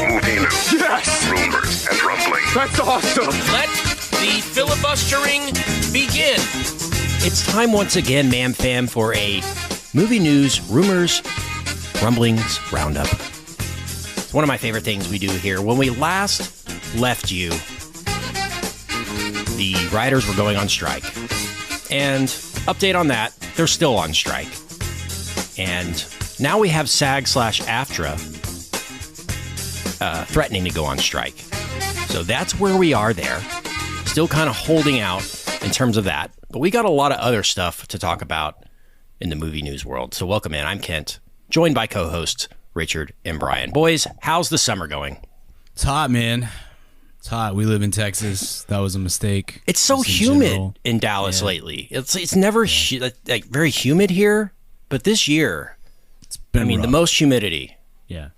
Movie news. Yes! Rumors and rumblings. That's awesome! Let the filibustering begin. It's time once again, Ma'am Fam, for a movie news, rumors, rumblings roundup. It's one of my favorite things we do here. When we last left you, the writers were going on strike. And update on that, they're still on strike. And now we have SAG/AFTRA threatening to go on strike. So that's where we are there. Still kind of holding out in terms of that. But we got a lot of other stuff to talk about in the movie news world. So welcome in. I'm Kent, joined by co-hosts Richard and Brian. Boys, how's the summer going? It's hot, man. It's hot. We live in Texas. That was a mistake. It's so humid in Dallas lately. It's never like very humid here, but this year, it's been rough. The most humidity. Yeah,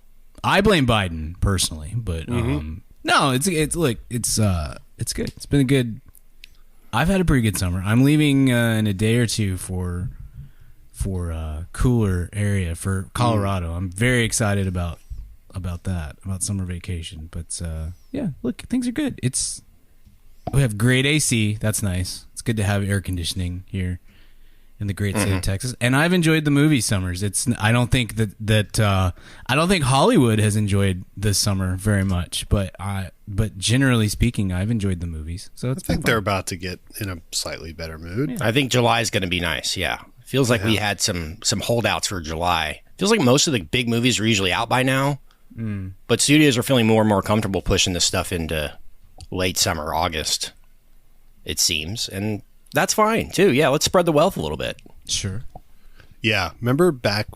I blame Biden personally, but no, it's good. It's been a good. I've had a pretty good summer. I'm leaving in a day or two for a cooler area for Colorado. I'm very excited about that, about summer vacation. But yeah, look, things are good. We have great AC. That's nice. It's good to have air conditioning here in the great state of Texas. And I've enjoyed the movie summers. I don't think I don't think Hollywood has enjoyed this summer very much, but generally speaking, I've enjoyed the movies. So I think they're about to get in a slightly better mood. Yeah. I think July is going to be nice. Yeah. Feels like we had some holdouts for July. Feels like most of the big movies are usually out by now. But studios are feeling more and more comfortable pushing this stuff into late summer, August, it seems. And that's fine, too. Yeah, let's spread the wealth a little bit. Sure. Yeah. Remember back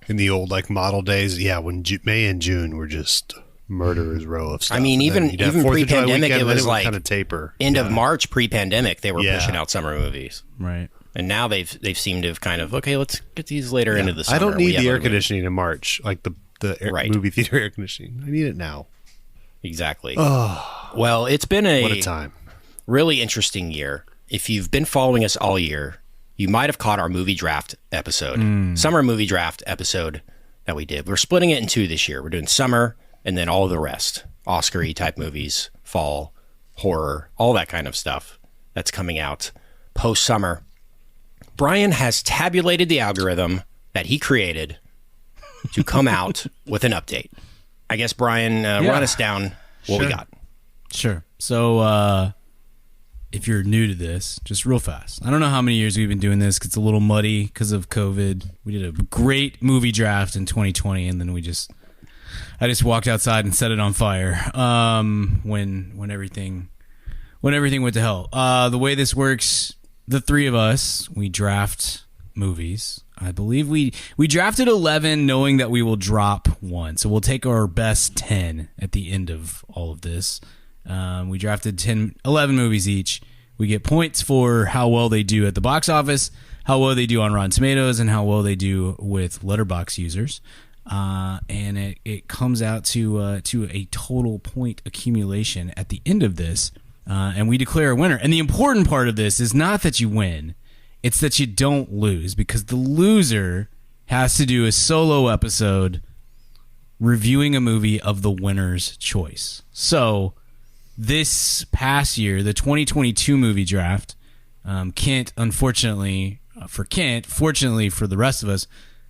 in the old model days? Yeah, when May and June were just murderer's row of stuff. I mean, even pre-pandemic, it was like kind of taper. End of March pre-pandemic, they were pushing out summer movies. Right. And now they've seemed to have kind of, okay, let's get these later into the summer. I don't need the air conditioning in March, like the movie theater air conditioning. I need it now. Exactly. Oh, well, it's been what a time. Really interesting year. If you've been following us all year, you might have caught our movie draft episode, summer movie draft episode that we did. We're splitting it in two this year. We're doing summer and then all of the rest, Oscar-y type movies, fall, horror, all that kind of stuff that's coming out post-summer. Brian has tabulated the algorithm that he created to come out with an update. I guess, Brian, run us down what we got. Sure. So if you're new to this, just real fast. I don't know how many years we've been doing this because it's a little muddy because of COVID. We did a great movie draft in 2020, and then I just walked outside and set it on fire when everything went to hell. The way this works, the three of us, we draft movies. I believe we drafted 11 knowing that we will drop one. So we'll take our best 10 at the end of all of this. We drafted 11 movies each. We get points for how well they do at the box office, how well they do on Rotten Tomatoes, and how well they do with Letterboxd users. And it comes out to a total point accumulation at the end of this. And we declare a winner. And the important part of this is not that you win. It's that you don't lose, because the loser has to do a solo episode reviewing a movie of the winner's choice. So this past year, the 2022 movie draft, Kent, unfortunately for Kent, fortunately for the rest of us,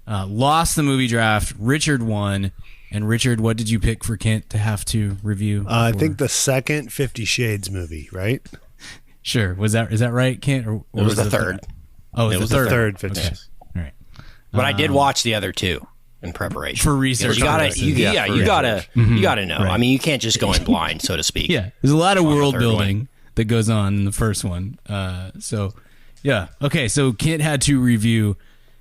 lost the movie draft. Richard won. And Richard, what did you pick for Kent to have to review? I think the second 50 Shades movie, right? Sure. Is that right, Kent? Or it was the third. Oh, it was the third 50 okay. Shades. All right. But I did watch the other two in preparation for research. You gotta know. Right. I mean, you can't just go in blind, so to speak. Yeah, there's a lot of world building that goes on in the first one. So, yeah. Okay, so Kent had to review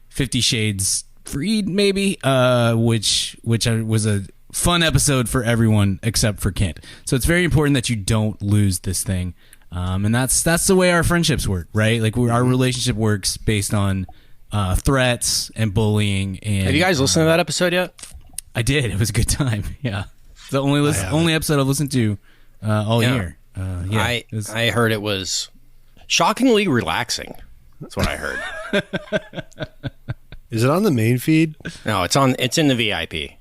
50 Shades Freed, maybe, which was a fun episode for everyone except for Kent. So it's very important that you don't lose this thing. And that's the way our friendships work, right? Like our relationship works based on threats and bullying. And have you guys listened to that episode yet? I did. It was a good time. Yeah, the only episode I've listened to all year. I heard it was shockingly relaxing. That's what I heard. Is it on the main feed? No, it's in the VIP.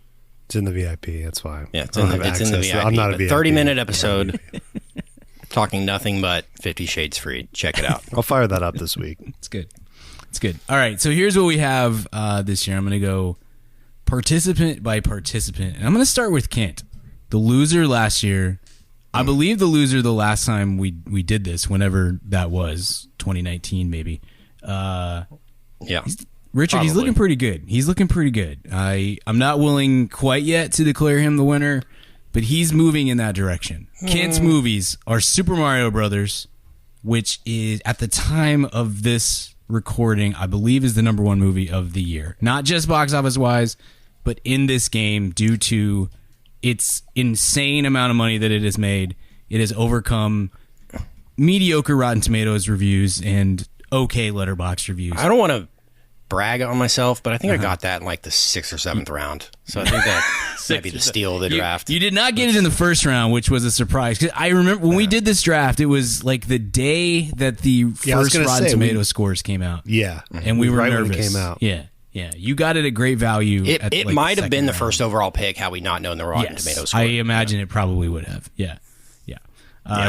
It's in the VIP. That's why. Yeah, it's in the VIP. I'm not a VIP. 30-minute episode talking nothing but 50 Shades Freed. Check it out. I'll fire that up this week. It's good. It's good. All right, so here's what we have this year. I'm going to go participant by participant, and I'm going to start with Kent, the loser last year. I believe the loser the last time we did this, whenever that was, 2019 maybe. Yeah. Richard, Probably. he's looking pretty good. He's looking pretty good. I'm not willing quite yet to declare him the winner, but he's moving in that direction. Kent's movies are Super Mario Brothers, which is, at the time of this recording, I believe is the number one movie of the year. Not just box office wise, but in this game, due to its insane amount of money that it has made, it has overcome mediocre Rotten Tomatoes reviews and okay Letterboxd reviews. I don't want to brag on myself, but I think I got that in like the 6th or 7th round. So I think that might be the steal of the draft. You did not get it in the first round, which was a surprise. 'Cause I remember when we did this draft, it was like the day that the first Rotten Tomatoes scores came out. Yeah. And we were right nervous. when it came out. Yeah. Yeah. You got it at great value. It might have been the first overall pick had we not known the Rotten Tomatoes score. I imagine it probably would have. Yeah.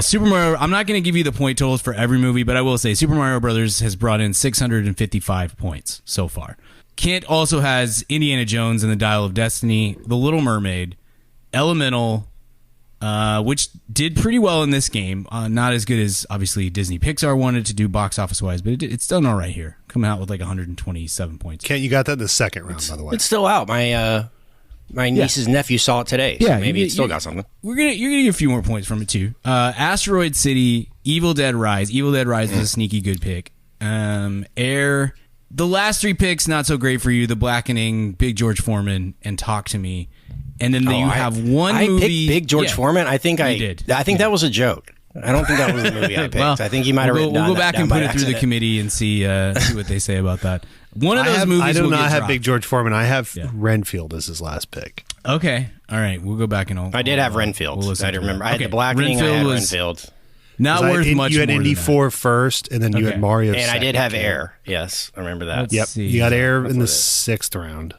Super Mario, I'm not going to give you the point totals for every movie, but I will say Super Mario Brothers has brought in 655 points so far. Kent also has Indiana Jones and the Dial of Destiny, The Little Mermaid, Elemental, which did pretty well in this game. Not as good as, obviously, Disney Pixar wanted to do box office-wise, but it's done all right here. Coming out with like 127 points. Kent, you got that in the second round, by the way. It's still out. My niece's nephew saw it today, so maybe it still got something. You're gonna get a few more points from it too. Asteroid City, Evil Dead Rise. Evil Dead Rise is a sneaky good pick. Air. The last three picks not so great for you. The Blackening, Big George Foreman, and Talk to Me. And then you have one movie. I picked Big George Foreman. I think I did. I think that was a joke. I don't think that was the movie I picked. Well, I think you might have written We'll go back and put it accident. through the committee and see what they say about that. One of those movies. I do will not get have dropped. Big George Foreman. I have Renfield as his last pick. Okay. All right. We'll go back and I did have Renfield. We'll I to remember. that. I had the Blackening. I had Renfield. Not worth much. You had more Indy than 4 first, and then you had Mario. And I did have Air. Yes, I remember that. Let's see. You got Air in the 6th round.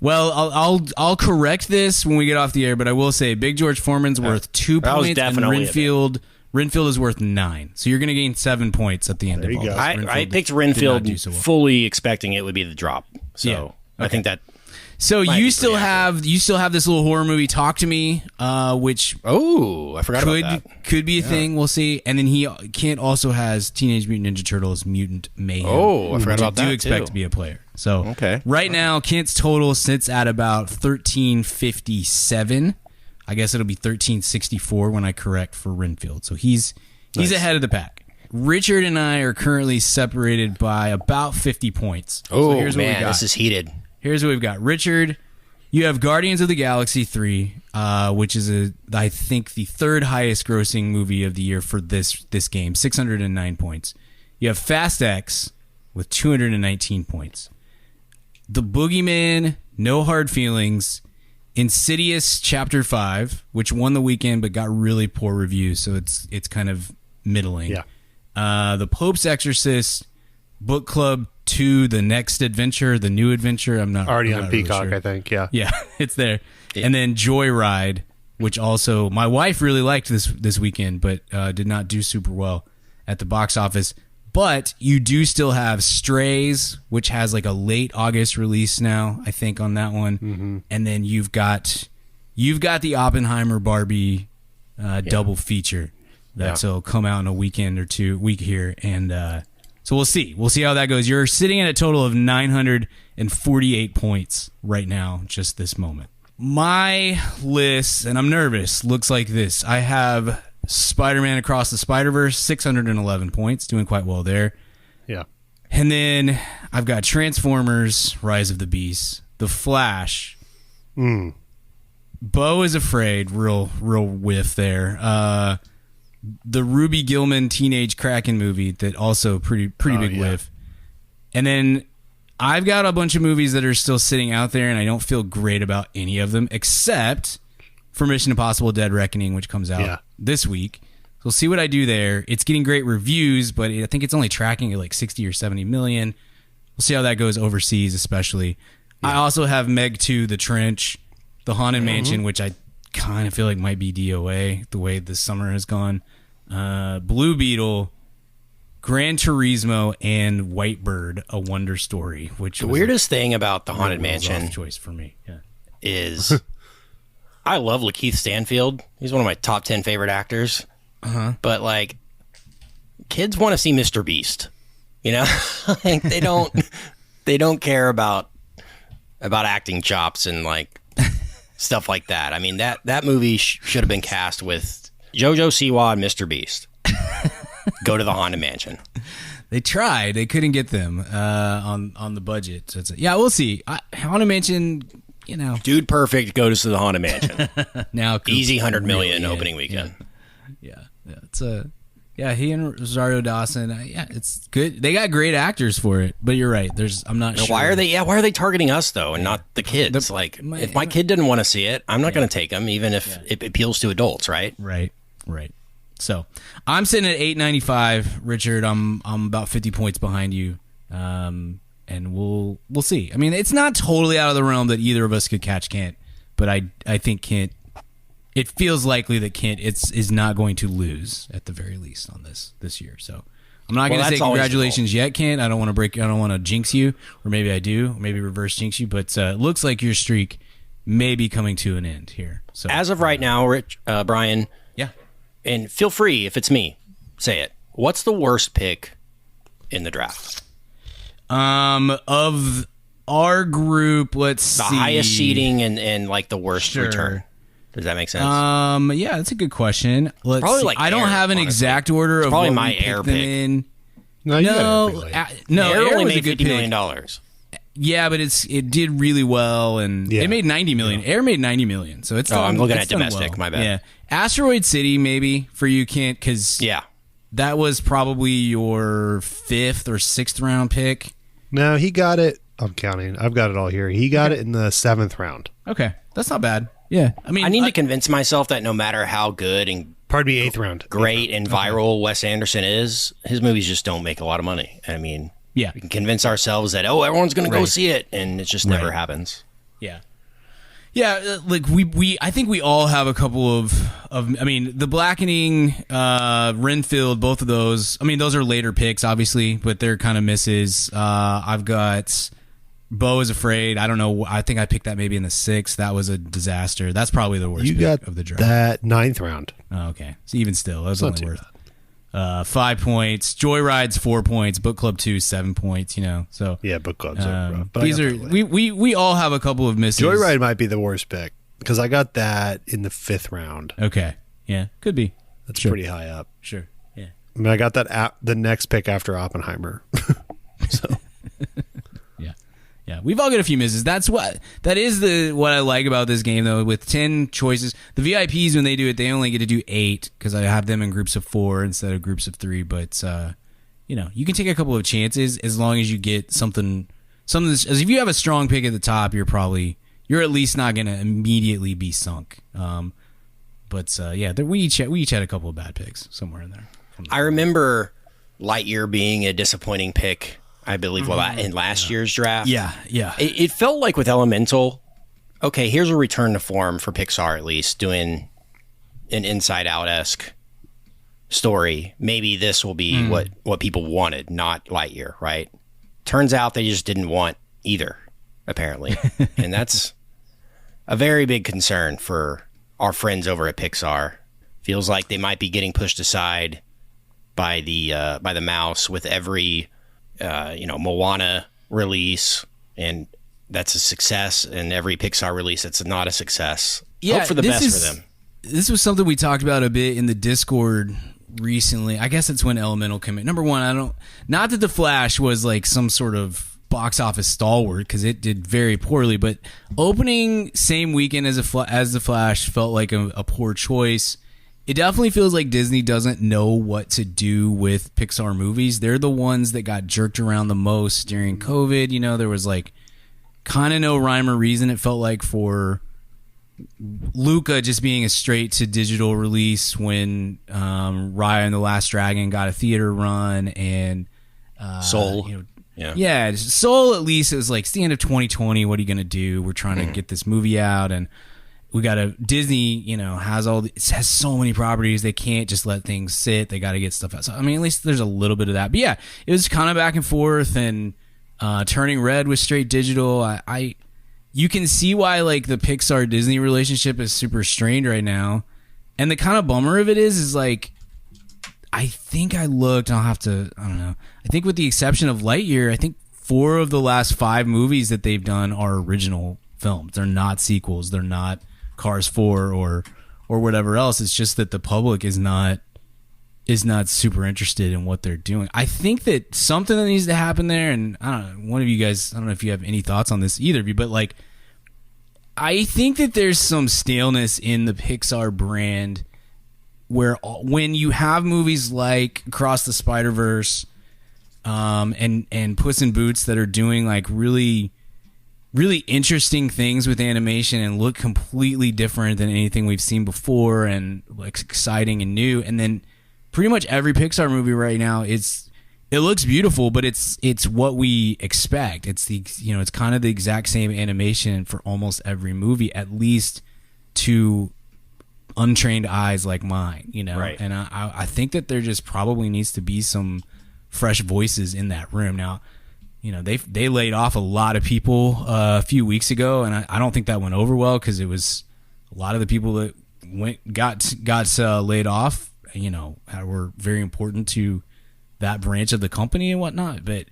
Well, I'll correct this when we get off the air, but I will say Big George Foreman's worth 2 That was points, and definitely Renfield is worth 9. So you're going to gain 7 points at the end There of you all go. this. I picked did Renfield not do so well. fully expecting it would be the drop. So I think that. So might you be still pretty have this little horror movie, Talk to Me, which I forgot about that. could be a thing. We'll see. And then Kent also has Teenage Mutant Ninja Turtles Mutant Mayhem. Oh, I forgot about Do that expect too. to be a player. So Okay. right now, Kent's total sits at about 1357. I guess it'll be 1364 when I correct for Renfield. So he's ahead of the pack. Richard and I are currently separated by about 50 points. Oh, so here's what we man, got. this is heated. Here's what we've got. Richard, you have Guardians of the Galaxy 3, which is I think the third highest grossing movie of the year for this game, 609 points. You have Fast X with 219 points. The Boogeyman, No Hard Feelings, Insidious Chapter 5, which won the weekend but got really poor reviews, so it's kind of middling. Yeah. The Pope's Exorcist, Book Club 2, The Next Adventure, The New Adventure. I'm not Already I'm on not really Peacock, sure. I think. Yeah. Yeah, it's there. And then Joyride, which also my wife really liked this weekend, but did not do super well at the box office. But you do still have Strays, which has like a late August release now, I think, on that one. Mm-hmm. And then you've got the Oppenheimer Barbie double feature that'll come out in a week here, and so we'll see how that goes. You're sitting at a total of 948 points right now, just this moment. My list, and I'm nervous, looks like this. I have Spider-Man Across the Spider-Verse, 611 points, doing quite well there. Yeah. And then I've got Transformers, Rise of the Beast, The Flash. Beau is Afraid, real whiff there. The Ruby Gillman Teenage Kraken movie, that also pretty big whiff. And then I've got a bunch of movies that are still sitting out there, and I don't feel great about any of them, except for Mission Impossible Dead Reckoning, which comes out this week. So we'll see what I do there. It's getting great reviews, but I think it's only tracking at like 60 or 70 million. We'll see how that goes overseas, especially. I also have Meg 2, The Trench, The Haunted Mansion, which I kind of feel like might be DOA the way this summer has gone. Blue Beetle, Gran Turismo, and Whitebird, A Wonder Story. Which the weirdest thing about The Haunted Mansion choice for me is I love Lakeith Stanfield. He's one of my top 10 favorite actors. But like, kids want to see Mr. Beast. You know, like they don't care about acting chops and like stuff like that. I mean, that movie should have been cast with JoJo Siwa and Mr. Beast. Go to the Haunted Mansion. They tried. They couldn't get them on the budget. So yeah, we'll see. Haunted Mansion, you know, Dude Perfect goes to the Haunted Mansion. Now Easy 100 million opening weekend. Yeah, it's he and Rosario Dawson. It's good. They got great actors for it. But you're right. I'm not sure. Why are they targeting us though, and not the kids? If my kid didn't want to see it, I'm not going to take him, even if it appeals to adults, right? Right. So I'm sitting at 895, Richard. I'm about 50 points behind you, and we'll see. I mean, it's not totally out of the realm that either of us could catch Kent, but I think Kent. It feels likely that Kent is not going to lose at the very least on this year. So I'm not going to say congratulations yet, Kent. I don't want to jinx you, or maybe I do, or maybe reverse jinx you. But it looks like your streak may be coming to an end here. So as of right now, Brian. Yeah. And feel free, if it's me, say it. What's the worst pick in the draft? Of our group, let's see. The highest seeding and like the worst return. Does that make sense? Yeah, that's a good question. Let's probably see. like I don't have an exact order of probably what my we Air pick them pick. in. No, Air only was a made good $50 pick. million. Yeah, but it did really well, and it made 90 million. Air made 90 million, so it's. I'm looking at done domestic. well. My bad. Yeah, Asteroid City maybe for you, Kent, because that was probably your 5th or 6th round pick. No, he got it. I'm counting. I've got it all here. He got it in the 7th round. Okay, that's not bad. Yeah, I mean, I need to convince myself that no matter how good and Pardon me, 8th round. great and viral Wes Anderson is, his movies just don't make a lot of money. I mean, yeah, we can convince ourselves that everyone's going to go see it, and it just never happens. Yeah. Yeah, like I think we all have a couple of I mean, The Blackening, Renfield, both of those. I mean, those are later picks, obviously, but they're kind of misses. I've got Beau is Afraid. I don't know. I think I picked that maybe in the 6th. That was a disaster. That's probably the worst pick of the draft. That 9th round. Oh, okay. So even still, that was only worth 5 points. Joyride's 4 points. Book Club 2, 7 points. You know, so yeah, Book Club's rough. But these are we all have a couple of misses. Joyride might be the worst pick because I got that in the 5th round. Okay, yeah, could be. That's pretty high up. Sure, yeah. I mean, I got that the next pick after Oppenheimer. So yeah, we've all got a few misses. That is what I like about this game though. With 10 choices, the VIPs when they do it, they only get to do 8 because I have them in groups of 4 instead of groups of 3. But you know, you can take a couple of chances as long as you get something. As if you have a strong pick at the top, you're at least not going to immediately be sunk. But yeah, we each had a couple of bad picks somewhere in there. I remember Lightyear being a disappointing pick. I believe in last year's draft. Yeah. It felt like with Elemental, okay, here's a return to form for Pixar at least, doing an Inside Out-esque story. Maybe this will be what people wanted, not Lightyear, right? Turns out they just didn't want either, apparently. And that's a very big concern for our friends over at Pixar. Feels like they might be getting pushed aside by the mouse with every Moana release, and that's a success, and every Pixar release that's not a success. Yeah, hope for the best for them. This was something we talked about a bit in the Discord recently. I guess it's when Elemental came in. Number one, not that The Flash was like some sort of box office stalwart because it did very poorly, but opening same weekend as The Flash felt like a poor choice. It definitely feels like Disney doesn't know what to do with Pixar movies. They're the ones that got jerked around the most during COVID. You know, there was like kind of no rhyme or reason, it felt like, for Luca just being a straight to digital release when Raya and the Last Dragon got a theater run, and Soul. Yeah. Yeah, Soul at least it was like, it's the end of 2020. What are you going to do? We're trying to get this movie out, and we got to, Disney, has has so many properties. They can't just let things sit. They got to get stuff out. So, I mean, at least there's a little bit of that. But yeah, it was kind of back and forth, and Turning Red was straight digital. You can see why like the Pixar Disney relationship is super strained right now. And the kind of bummer of it is like, I think I looked, I don't know. I think with the exception of Lightyear, I think 4 of the last 5 movies that they've done are original films. They're not sequels. They're not Cars 4 or whatever else. It's just that the public is not super interested in what they're doing. I think that something that needs to happen there, and I don't know, one of you guys, I don't know if you have any thoughts on this, either of you, but like, I think that there's some staleness in the Pixar brand where when you have movies like Across the Spider-Verse and Puss in Boots that are doing like really, really interesting things with animation and look completely different than anything we've seen before and like exciting and new, and then pretty much every Pixar movie right now, it looks beautiful, but it's what we expect. It's it's kind of the exact same animation for almost every movie, at least to untrained eyes like mine, Right. And I think that there just probably needs to be some fresh voices in that room. Now, they laid off a lot of people a few weeks ago, and I don't think that went over well because it was a lot of the people that got laid off, were very important to that branch of the company and whatnot. But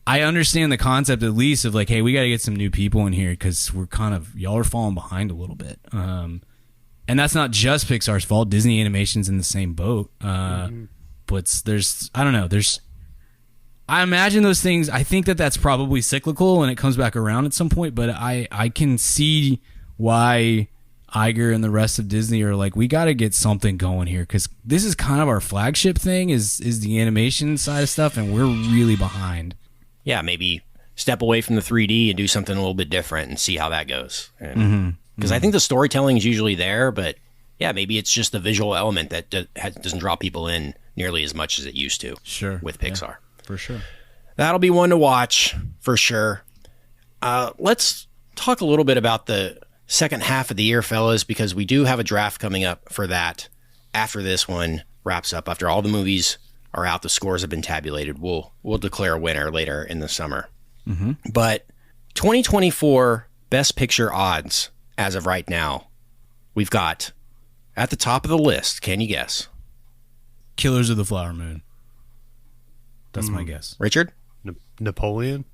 I understand the concept at least of like, hey, we got to get some new people in here because we're y'all are falling behind a little bit. And that's not just Pixar's fault. Disney Animation's in the same boat. But I don't know. I imagine those things, I think that's probably cyclical and it comes back around at some point, but I can see why Iger and the rest of Disney are like, we got to get something going here because this is kind of our flagship thing is the animation side of stuff, and we're really behind. Yeah, maybe step away from the 3D and do something a little bit different and see how that goes. Because I think the storytelling is usually there, but yeah, maybe it's just the visual element that doesn't draw people in nearly as much as it used to. Sure, with Pixar. Yeah, for sure. That'll be one to watch for sure. Let's talk a little bit about the second half of the year, fellas, because we do have a draft coming up for that after this one wraps up. After all the movies are out, the scores have been tabulated. We'll declare a winner later in the summer. But 2024 Best Picture odds as of right now, we've got at the top of the list. Can you guess? Killers of the Flower Moon. That's my guess. Richard? Napoleon?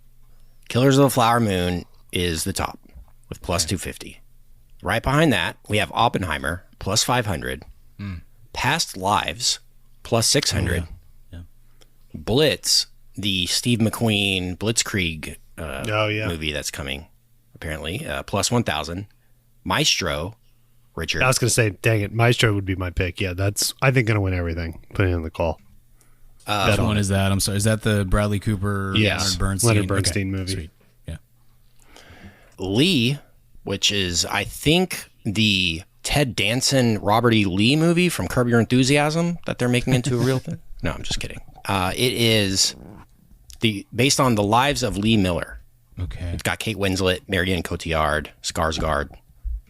Killers of the Flower Moon is the top with plus 250. Right behind that, we have Oppenheimer, plus 500. Past Lives, plus 600. Yeah. Blitz, the Steve McQueen Blitzkrieg movie that's coming, apparently, plus 1,000. Maestro, Richard. I was going to say, dang it, Maestro would be my pick. Yeah, that's, I think, going to win everything. Put it in the call. Which one is that? I'm sorry. Is that the Bradley Cooper, yes. Leonard Bernstein movie? Sweet. Yeah. Lee, which is, I think, the Ted Danson, Robert E. Lee movie from Curb Your Enthusiasm that they're making into a real thing. No, I'm just kidding. It is based on the lives of Lee Miller. Okay. It's got Kate Winslet, Marion Cotillard, Skarsgård.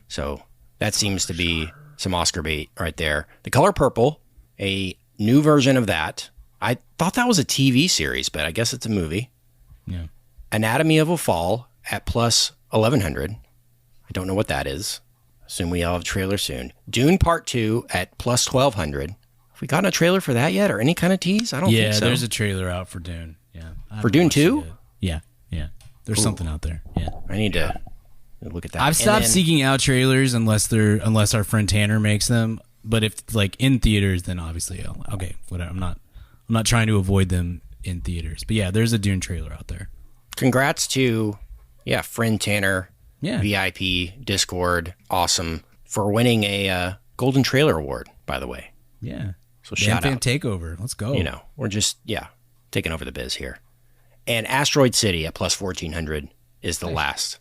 So that seems to be some Oscar bait right there. The Color Purple, a new version of that. I thought that was a TV series, but I guess it's a movie. Yeah. Anatomy of a Fall at plus 1,100. I don't know what that is. Assume we all have a trailer soon. Dune Part 2 at plus 1,200. Have we gotten a trailer for that yet or any kind of tease? I don't think so. Yeah, there's a trailer out for Dune. Yeah. For Dune 2? Yeah. There's something out there. Yeah. I need to look at that. I've stopped seeking out trailers unless our friend Tanner makes them. But if like in theaters, then obviously, okay, whatever. I'm not trying to avoid them in theaters. But yeah, there's a Dune trailer out there. Congrats to, friend Tanner, Yeah. VIP, Discord, awesome, for winning a Golden Trailer Award, by the way. Yeah. So shout out. Takeover. Let's go. We're just, taking over the biz here. And Asteroid City at plus 1,400 is the last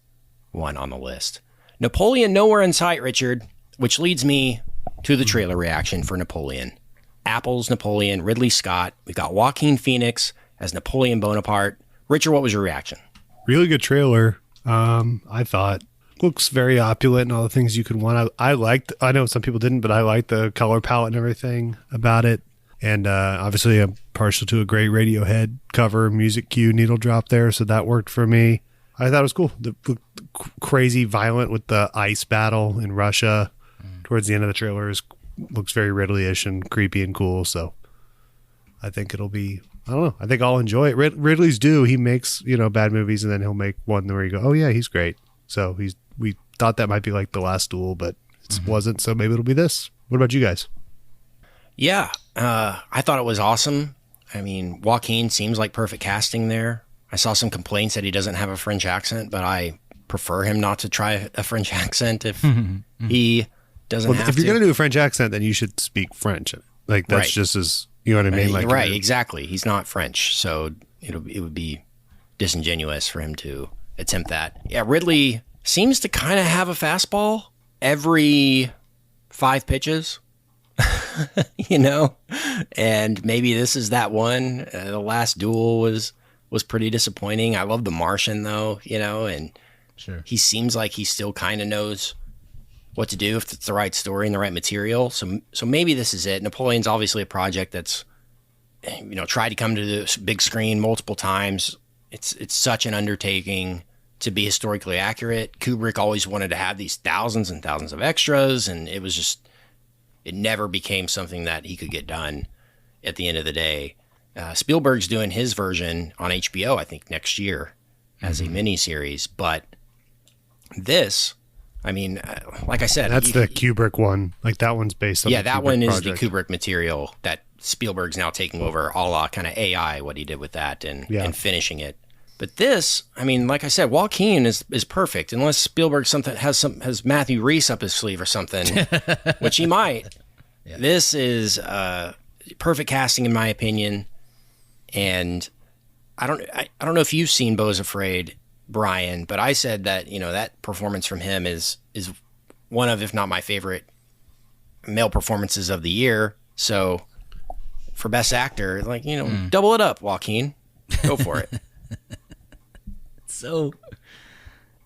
one on the list. Napoleon nowhere in sight, Richard, which leads me to the trailer reaction for Napoleon. Apple's Napoleon, Ridley Scott. We've got Joaquin Phoenix as Napoleon Bonaparte, Richard, what was your reaction? Really good trailer. I thought looks very opulent and all the things you could want. I liked. I know some people didn't, but I liked the color palette and everything about it. And obviously, I'm partial to a great Radiohead cover, music cue, needle drop there, so that worked for me. I thought it was cool. The crazy violent with the ice battle in Russia towards the end of the trailer looks very Ridley-ish and creepy and cool. So I think it'll be. I don't know. I think I'll enjoy it. Ridley's due. He makes bad movies, and then he'll make one where you go, oh yeah, he's great. So we thought that might be like The Last Duel, but it wasn't. So maybe it'll be this. What about you guys? Yeah, I thought it was awesome. I mean, Joaquin seems like perfect casting there. I saw some complaints that he doesn't have a French accent, but I prefer him not to try a French accent if he doesn't have to. If you're going to do a French accent, then you should speak French. Like that's just as, you know what I mean? Like, right, exactly. He's not French, so it would be disingenuous for him to attempt that. Yeah, Ridley seems to kind of have a fastball every 5 pitches. And maybe this is that one. The Last Duel was pretty disappointing. I love The Martian though, and Sure. he seems like he still kind of knows what to do if it's the right story and the right material. So maybe this is it. Napoleon's obviously a project that's tried to come to the big screen multiple times. It's such an undertaking to be historically accurate. Kubrick always wanted to have these thousands and thousands of extras, and it never became something that he could get done at the end of the day. Spielberg's doing his version on HBO, I think, next year as a miniseries. But this, I mean, like I said... That's the Kubrick one. Like, that one's based on the that Kubrick one is project. the Kubrick material that Spielberg's now taking over, a la kind of AI, what he did with that and finishing it. But this, I mean, like I said, Joaquin is perfect, unless Spielberg has Matthew Reese up his sleeve or something, which he might. Yeah. This is perfect casting, in my opinion. And I don't know if you've seen Beau's Afraid, Brian, but I said that that performance from him is one of, if not my favorite, male performances of the year. So for Best Actor, double it up, Joaquin. Go for it. So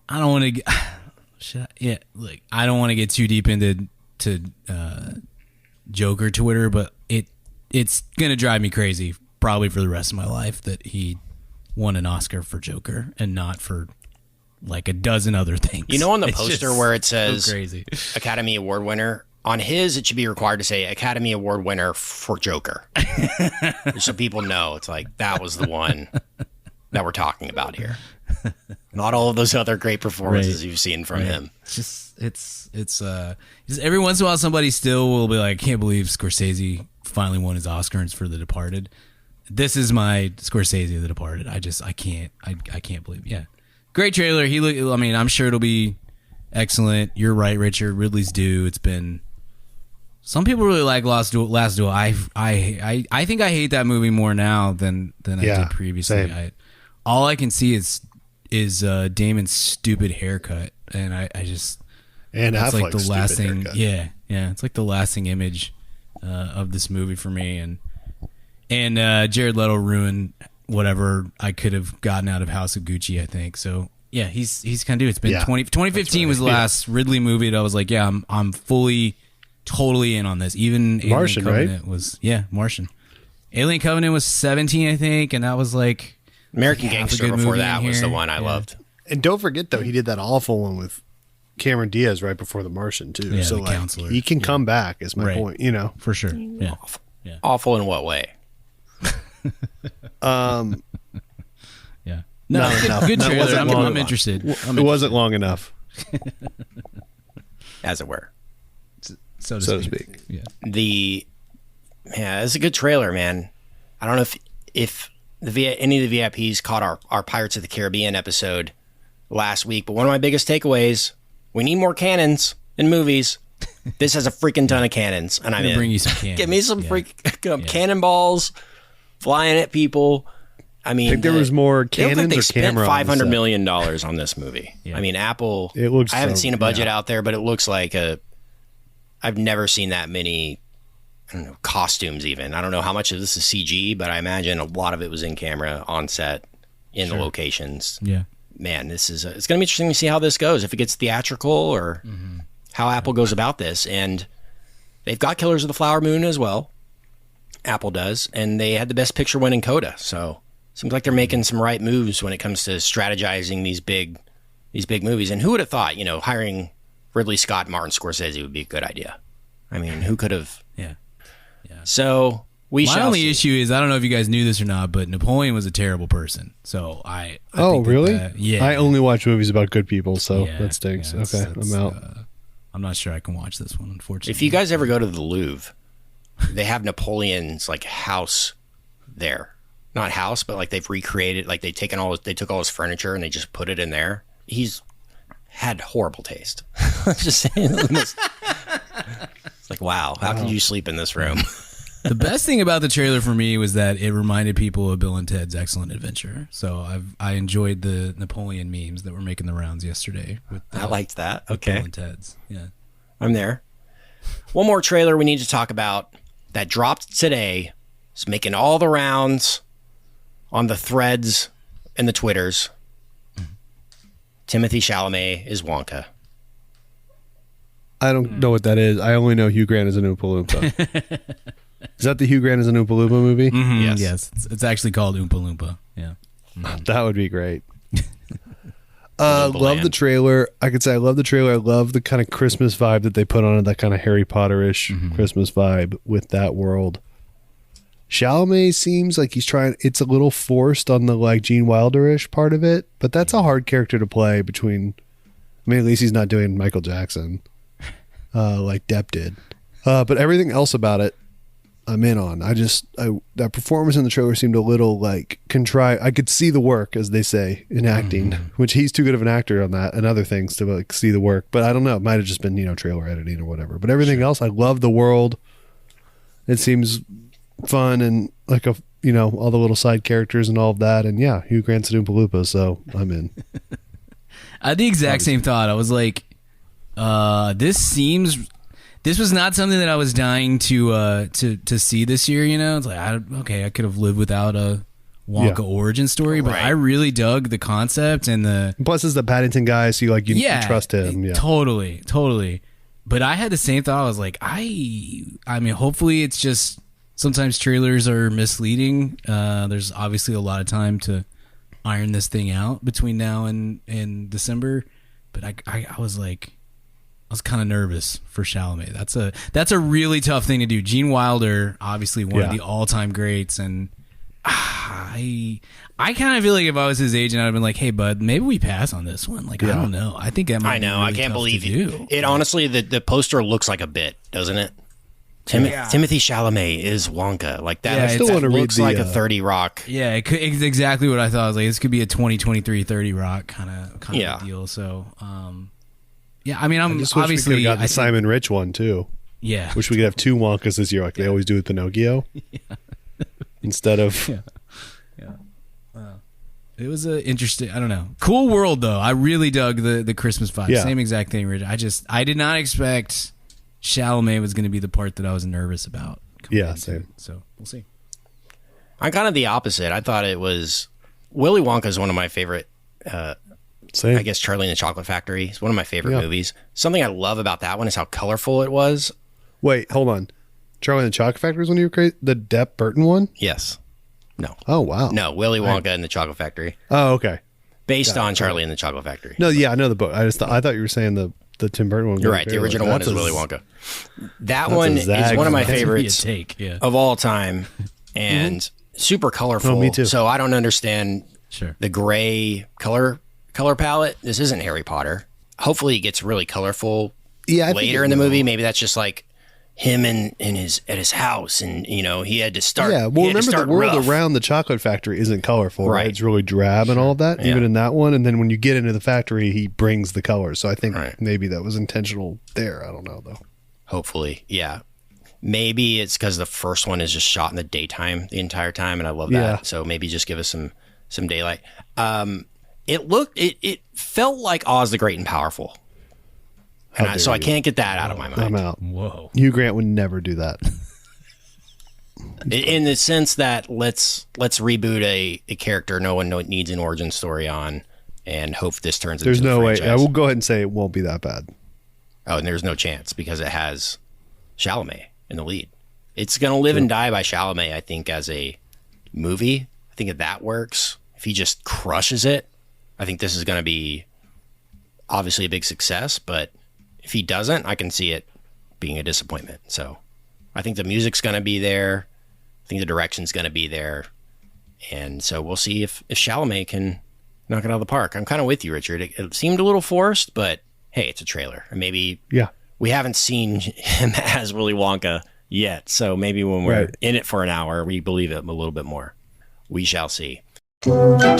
I don't want to get I don't want to get too deep into Joker Twitter, but it's gonna drive me crazy probably for the rest of my life that he won an Oscar for Joker and not for like a dozen other things. On the poster where it says so crazy. Academy Award winner, on his it should be required to say Academy Award winner for Joker. So people know it's like that was the one that we're talking about here. Not all of those other great performances you've seen from him. It's every once in a while somebody still will be like, can't believe Scorsese finally won his Oscars for The Departed. This is my Scorsese of The Departed. I can't believe. Yeah, great trailer. I'm sure it'll be excellent. You're right, Richard. Ridley's due. It's been. Some people really like Last Duel. I think I hate that movie more now than I did previously. Same. All I can see is Damon's stupid haircut, and I just and that's Affleck's like the last stupid thing. haircut. Yeah, it's like the lasting image of this movie for me, and Jared Leto ruined whatever I could have gotten out of House of Gucci, I think. So yeah, he's kind of due. It's been 2015 was the last Ridley movie that I was like, yeah, I'm fully, totally in on this. Even Martian, Alien Covenant was Martian. Alien Covenant was 17, I think, and that was like. American Gangster before that was the one I loved. And don't forget, though, he did that awful one with Cameron Diaz right before The Martian, too. Yeah, so, The Counselor. he can come back, is my point, For sure. Yeah. Awful in what way? Yeah. Not good enough. trailer. I'm enough. interested. It wasn't long enough, As it were. So to speak. Yeah. It's a good trailer, man. I don't know if any of the VIPs caught our Pirates of the Caribbean episode last week, but one of my biggest takeaways, we need more cannons in movies. This has a freaking ton of cannons, and I'm in. Bring you some cannons. Give me some cannonballs flying at people. I mean, I think there was more cannons they or spent camera on the $500 set. million on this movie. Yeah. I mean, Apple. It looks I haven't so- seen a budget yeah. out there, but it looks like I've never seen that many. I don't know, costumes even. I don't know how much of this is CG, but I imagine a lot of it was in camera on set. in the locations. Yeah. Man, it's going to be interesting to see how this goes, if it gets theatrical or how Apple goes about this. And they've got Killers of the Flower Moon as well. Apple does. And they had the Best Picture win in Coda. So seems like they're making some right moves when it comes to strategizing these big movies. And who would have thought, hiring Ridley Scott and Martin Scorsese would be a good idea? I mean, who could have? Yeah. So my only issue is, I don't know if you guys knew this or not, but Napoleon was a terrible person. So I think really? Yeah. I only watch movies about good people, so Yeah, that stinks. yeah, Okay, I'm out. I'm not sure I can watch this one, unfortunately. If you guys ever go to the Louvre, they have Napoleon's house there. Not house, but they've recreated, they took all his furniture and they just put it in there. He's had horrible taste. Just saying. It's wow, how could you sleep in this room? The best thing about the trailer for me was that it reminded people of Bill and Ted's Excellent Adventure. So I enjoyed the Napoleon memes that were making the rounds yesterday. I liked that. Bill Okay. and Ted's. Yeah. I'm there. One more trailer we need to talk about that dropped today. It's making all the rounds on the threads and the Twitters. Timothy Chalamet is Wonka. I don't know what that is. I only know Hugh Grant is an Oompa Loompa. Is that the Hugh Grant is an Oompa Loompa movie? Yes. Yes. It's actually called Oompa Loompa. Yeah. That would be great. Loompa Love Land. the trailer. I could say I love the trailer. I love the kind of Christmas vibe that they put on it, that kind of Harry Potter-ish Christmas vibe with that world. Chalamet seems like he's trying, it's a little forced on the Gene Wilder-ish part of it, but that's a hard character to play between, at least he's not doing Michael Jackson like Depp did. But everything else about it, I'm in on. That performance in the trailer seemed a little contrived. I could see the work, as they say in acting, which he's too good of an actor on that and other things to see the work. But I don't know. It might have just been, trailer editing or whatever. But everything else, I love the world. It seems fun and all the little side characters and all of that. And yeah, Hugh Grant's an Oompa Loompa, so I'm in. I had the exact same thought. I was like, this was not something that I was dying to see this year. It's like, I could have lived without a Wonka origin story, but Right. I really dug the concept and the Plus, it's the Paddington guy, so you trust him. Yeah. totally. But I had the same thought. I was like, hopefully it's just sometimes trailers are misleading. There's obviously a lot of time to iron this thing out between now and December, but I was like, I was kind of nervous for Chalamet. That's a really tough thing to do. Gene Wilder, obviously one of the all-time greats, and I kind of feel like if I was his agent, I'd have been like, "Hey, bud, maybe we pass on this one." I don't know. I think that might. I know. Be really I can't tough believe to you. do. It honestly, the poster looks like a bit, doesn't it? Timothy Chalamet is Wonka. Like that. Yeah, I still want to read looks the like a 30 Rock. Yeah, it's exactly what I thought. I was like, this could be a 2023 30 Rock kind of deal. So, yeah, I'm just wish obviously we could have got the Simon Rich one too. Yeah, Wish we could have two Wonkas this year, like they always do with Pinocchio. Instead of it was a interesting. I don't know, cool world though. I really dug the Christmas vibe. Yeah. Same exact thing, Rich. I did not expect Chalamet was going to be the part that I was nervous about. Yeah, same. So we'll see. I'm kind of the opposite. I thought it was Willy Wonka is one of my favorite. Same. I guess Charlie and the Chocolate Factory is one of my favorite movies. Something I love about that one is how colorful it was. Wait, hold on. Charlie and the Chocolate Factory was when you were crazy? The Depp Burton one? Yes. No. Oh, wow. No, Willy Wonka and the Chocolate Factory, Oh, okay. based on Charlie and the Chocolate Factory. No, yeah, I know the book. I thought you were saying the Tim Burton one. You're right. The original one is Willy Wonka. That one is zag. one of my That'd be a favorites take. Yeah, of all time, and super colorful. Oh, me too. So I don't understand sure. the gray color palette. This isn't Harry Potter. Hopefully, it gets really colorful later in the movie. Maybe that's just like him at his house, and he had to start. Yeah, well, he had to remember the start world rough. around the chocolate factory isn't colorful, right? Right. It's really drab and all of that, Yeah. even in that one. And then when you get into the factory, he brings the colors. So I think Right. maybe that was intentional there. I don't know, though. Hopefully, yeah. Maybe it's because the first one is just shot in the daytime the entire time, and I love Yeah. that. So maybe just give us some daylight. It felt like Oz the Great and Powerful, and How so I dare you. can't get that out of my mind. I'm out. Whoa. Hugh Grant would never do that. In the sense that let's reboot a character no one needs an origin story on, and hope this turns There's into no a way. franchise. I will go ahead and say it won't be that bad. Oh, and there's no chance because it has Chalamet in the lead. It's going to live and die by Chalamet, I think, as a movie. I think if that works, if he just crushes it, I think this is going to be obviously a big success. But if he doesn't, I can see it being a disappointment. So I think the music's going to be there. I think the direction's going to be there. And so we'll see if Chalamet can knock it out of the park. I'm kind of with you, Richard. It seemed a little forced, but hey, it's a trailer. And maybe we haven't seen him as Willy Wonka yet. So maybe when we're in it for an hour, we believe it a little bit more. We shall see. Do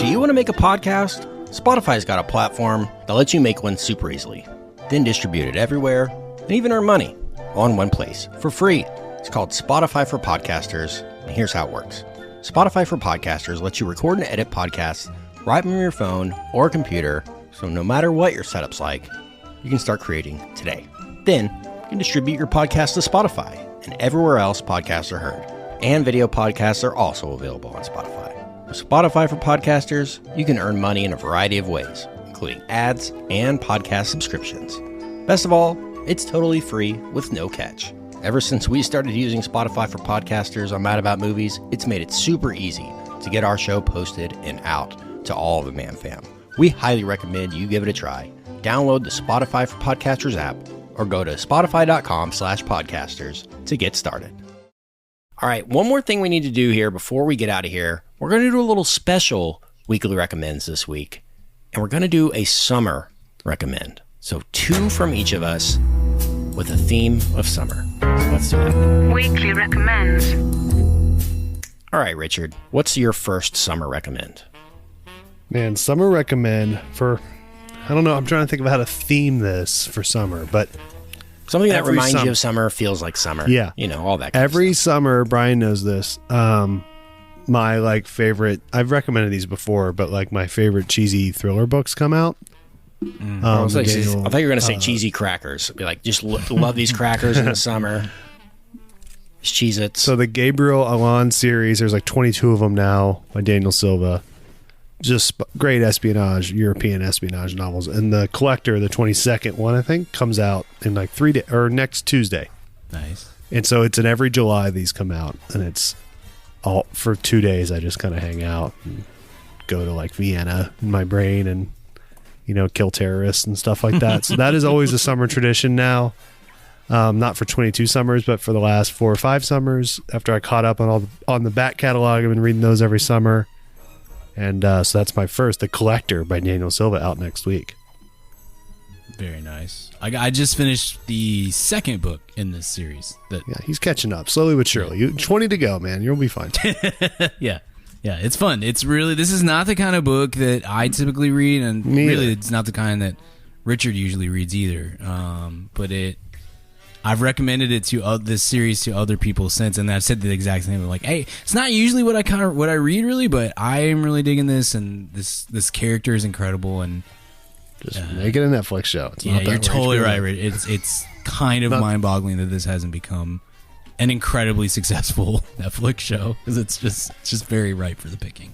you want to make a podcast? Spotify's got a platform that lets you make one super easily, then distribute it everywhere, and even earn money all in one place for free. It's called Spotify for Podcasters, and here's how it works. Spotify for Podcasters lets you record and edit podcasts right from your phone or computer, so no matter what your setup's like, you can start creating today. Then, you can distribute your podcast to Spotify and everywhere else podcasts are heard. And video podcasts are also available on Spotify. With Spotify for Podcasters, you can earn money in a variety of ways, including ads and podcast subscriptions. Best of all, it's totally free with no catch. Ever since we started using Spotify for Podcasters on Mad About Movies, it's made it super easy to get our show posted and out to all of the Man Fam. We highly recommend you give it a try. Download the Spotify for Podcasters app or go to spotify.com/podcasters to get started. All right, one more thing we need to do here before we get out of here. We're going to do a little special weekly recommends this week, and we're going to do a summer recommend. So 2 from each of us with a theme of summer. So let's do that. Weekly recommends. All right, Richard, what's your first summer recommend? Man, summer recommend for, I don't know, I'm trying to think of how to theme this for summer, but Something that every reminds you of summer, feels like summer. Yeah. You know, all that kind every of stuff. summer, Brian knows this. My favorite, I've recommended these before, but my favorite cheesy thriller books come out. I thought you were going to say cheesy crackers. Be like, just love these crackers in the summer. Cheez-Its. So the Gabriel Allon series, there's 22 of them now by Daniel Silva. Just great espionage, European espionage novels. And the Collector, the 22nd one, I think, comes out in 3 days, or next Tuesday. Nice. And so it's in every July these come out. And it's all for 2 days. I just kind of hang out and go to Vienna in my brain and, kill terrorists and stuff like that. So that is always a summer tradition now. Not for 22 summers, but for the last 4 or 5 summers. After I caught up on the back catalog, I've been reading those every summer. And so that's my first, The Collector by Daniel Silva, out next week. Very nice. I just finished the second book in this series. Yeah, he's catching up slowly but surely. 20 to go, man. You'll be fine. Yeah, it's fun. It's really, this is not the kind of book that I typically read, and really it's not the kind that Richard usually reads either. But I've recommended it to this series to other people since, and I've said the exact same. Hey, it's not usually what I read really, but I am really digging this, and this character is incredible, and just make it a Netflix show. It's not that you're totally HBO. right. It's kind of mind-boggling that this hasn't become an incredibly successful Netflix show, because it's just very ripe for the picking.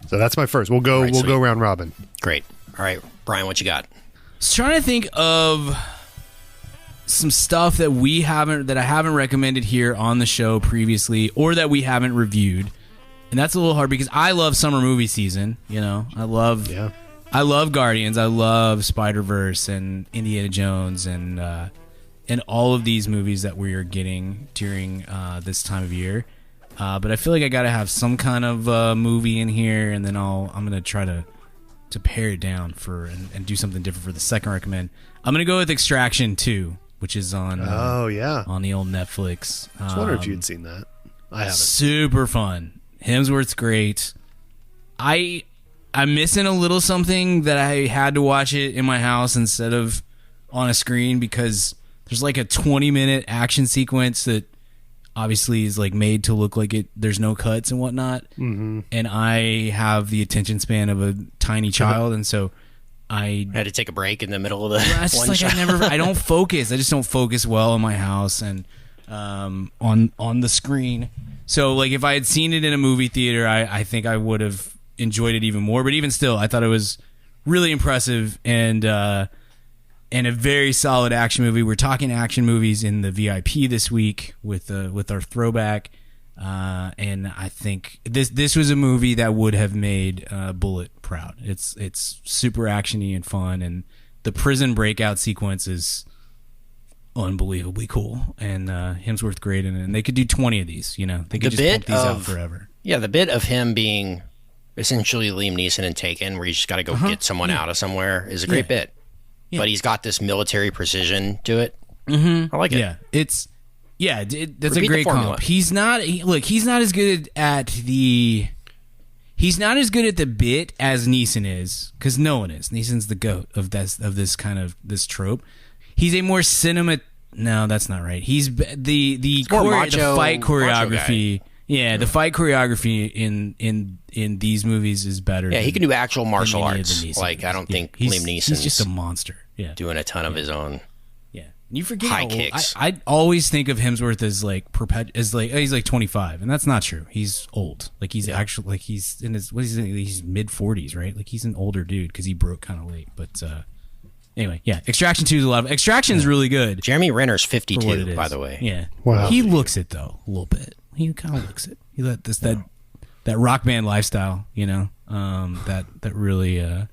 So that's my first. We'll go round robin. Great. All right, Brian, what you got? I was trying to think of some stuff that I haven't recommended here on the show previously, or that we haven't reviewed, and that's a little hard because I love summer movie season. I love Guardians, I love Spider-Verse and Indiana Jones, and all of these movies that we are getting during this time of year. But I feel like I got to have some kind of movie in here, and then I'm gonna try to pare it down and do something different for the second recommend. I'm gonna go with Extraction 2. Which is on on the old Netflix. I was wondering if you'd seen that. I haven't. Super fun. Hemsworth's great. I'm missing a little something that I had to watch it in my house instead of on a screen, because there's a 20-minute action sequence that obviously is made to look like there's no cuts and whatnot. Mm-hmm. And I have the attention span of a tiny child, and so I had to take a break in the middle of the it's one just shot. I don't focus. I just don't focus well in my house and on the screen. So like if I had seen it in a movie theater, I think I would have enjoyed it even more. But even still, I thought it was really impressive and a very solid action movie. We're talking action movies in the VIP this week with our throwback. And I think this was a movie that would have made Bullet proud. It's super actiony and fun, and the prison breakout sequence is unbelievably cool. And Hemsworth great in it. And they could do 20 of these. You know, they could just pump these out forever. Yeah, the bit of him being essentially Liam Neeson in Taken, where you just got to go get someone out of somewhere, is a great bit. Yeah. But he's got this military precision to it. I like it. Yeah, that's a great comp. He's not as good at the bit as Neeson is, because no one is. Neeson's the goat of this kind of this trope. He's a more No, that's not right. He's the fight choreography. Yeah, the fight choreography in these movies is better. Yeah, he can do actual martial arts. Like, I don't think Liam Neeson's he's just a monster. Yeah, doing a ton of his own. Yeah, you forget high kicks. I always think of Hemsworth as like he's like 25, and that's not true. He's old. Like he's actually like he's in his he's mid 40s, right? Like he's an older dude because he broke kind of late. But anyway, yeah, Extraction 2 is a lot of. Extraction's really good. Jeremy Renner's 52, by the way. Yeah, wow. He looks it though a little bit. He kind of looks it. He let that rock band lifestyle, you know, that really.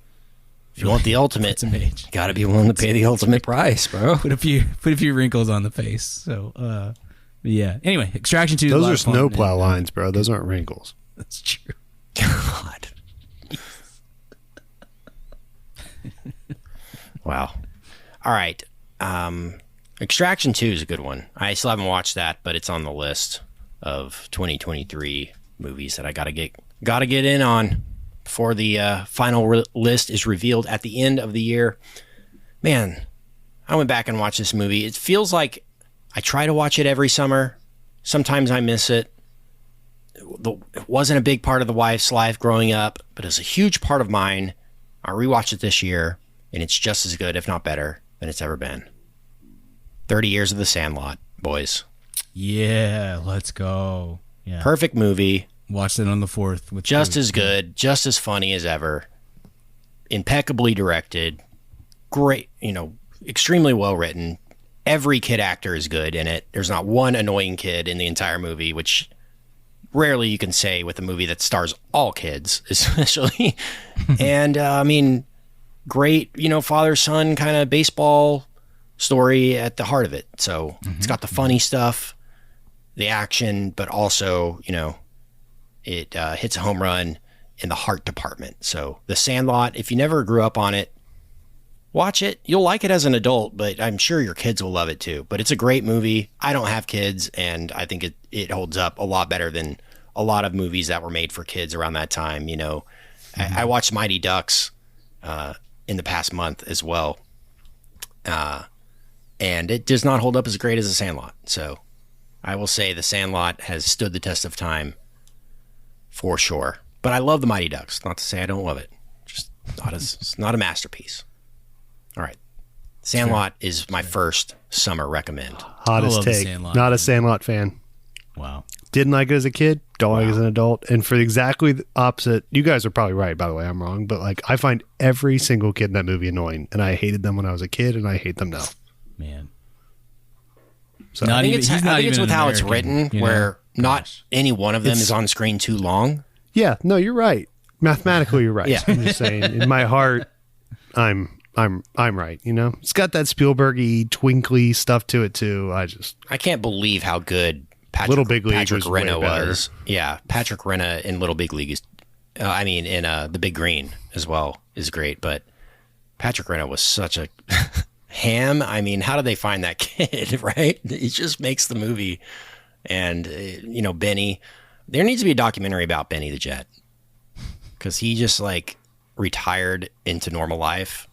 If you want the ultimate, you got to be willing to pay the ultimate price, bro. Put a few wrinkles on the face. So, yeah. Anyway, Extraction 2. Those are snowplow lines, bro. Those aren't wrinkles. That's true. God. Wow. All right. Extraction 2 is a good one. I still haven't watched that, but it's on the list of 2023 movies that I gotta get in on before the final list is revealed at the end of the year. Man, I went back and watched this movie. It feels like I try to watch it every summer. Sometimes I miss it. It wasn't a big part of the wife's life growing up, but it's a huge part of mine. I rewatched it this year, and it's just as good, if not better, than it's ever been. 30 Years of the Sandlot, boys. Yeah, let's go. Yeah. Perfect movie. Watched it on the 4th. With just as good, just as funny as ever. Impeccably directed. Great, extremely well written. Every kid actor is good in it. There's not one annoying kid in the entire movie, which rarely you can say with a movie that stars all kids, especially. And, great, father-son kind of baseball story at the heart of it. So it's got the funny stuff, the action, but also, it hits a home run in the heart department. So The Sandlot, if you never grew up on it, watch it. You'll like it as an adult, but I'm sure your kids will love it too. But it's a great movie. I don't have kids, and I think it holds up a lot better than a lot of movies that were made for kids around that time. I watched Mighty Ducks in the past month as well. And it does not hold up as great as The Sandlot. So I will say The Sandlot has stood the test of time for sure. But I love the Mighty Ducks. Not to say I don't love it. Just it's not a masterpiece. All right. Sandlot is my first summer recommend. Hottest take. Not a Sandlot fan. Wow. Didn't like it as a kid. Don't like it as an adult. And for exactly the opposite, you guys are probably right, by the way. I'm wrong. But I find every single kid in that movie annoying. And I hated them when I was a kid, and I hate them now. Man. So I think it's with how it's written, where not any one of them is on screen too long. Yeah, no, you're right. Mathematically, you're right. Yeah. I'm just saying, in my heart, I'm right. It's got that Spielberg-y, twinkly stuff to it too. I can't believe how good Little Big League Patrick was Renna way better. was. Yeah, Patrick Renna in Little Big League is, in The Big Green as well is great. But Patrick Renna was such a ham. How did they find that kid, right? He just makes the movie. And, Benny. There needs to be a documentary about Benny the Jet. Because he just, retired into normal life.